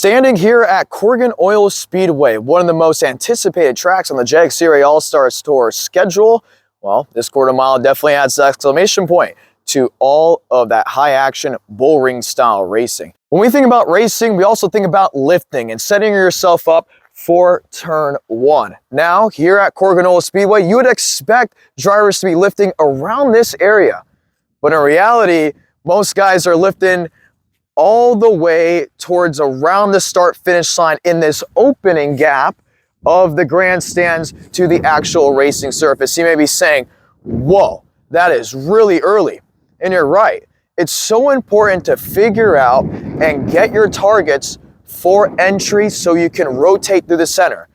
Standing here at Corrigan Oil Speedway, one of the most anticipated tracks on the Jag Series All-Stars Tour schedule, well, this quarter mile definitely adds the exclamation point to all of that high-action bullring style racing. When we think about racing, we also think about lifting and setting yourself up for turn one. Now, here at Corrigan Oil Speedway, you would expect drivers to be lifting around this area, but in reality, most guys are lifting all the way towards around the start-finish line in this opening gap of the grandstands to the actual racing surface. You may be saying, whoa, that is really early. And you're right. It's so important to figure out and get your targets for entry so you can rotate through the center.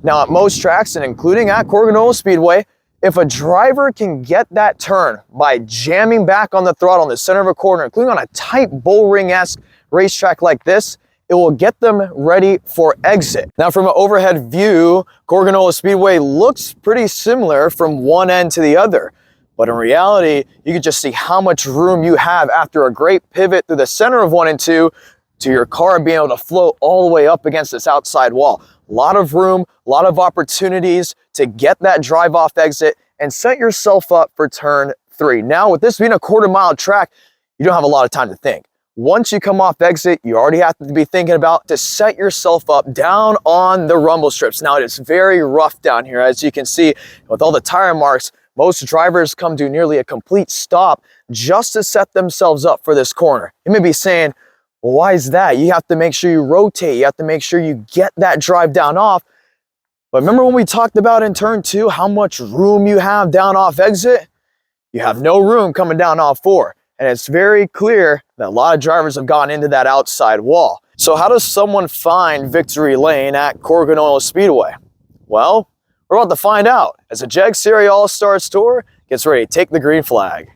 Now, at most tracks, and including at Corrigan Oil Speedway, if a driver can get that turn by jamming back on the throttle in the center of a corner, including on a tight bullring-esque racetrack like this, it will get them ready for exit. Now, from an overhead view, Corrigan Oil Speedway looks pretty similar from one end to the other. But in reality, you can just see how much room you have after a great pivot through the center of 1 and 2 to your car being able to float all the way up against this outside wall. A lot of room, a lot of opportunities to get that drive off exit and set yourself up for turn 3. Now, with this being a quarter-mile track, you don't have a lot of time to think. Once you come off exit, you already have to be thinking about to set yourself up down on the rumble strips. Now, it is very rough down here. As you can see, with all the tire marks, most drivers come to nearly a complete stop just to set themselves up for this corner. You may be saying, well, why is that? You have to make sure you rotate. You have to make sure you get that drive down off. But remember when we talked about in turn 2 how much room you have down off exit? You have no room coming down off 4. And it's very clear that a lot of drivers have gone into that outside wall. So how does someone find victory lane at Corrigan Oil Speedway? Well, we're about to find out as the Jag Series All-Stars Tour gets ready to take the green flag.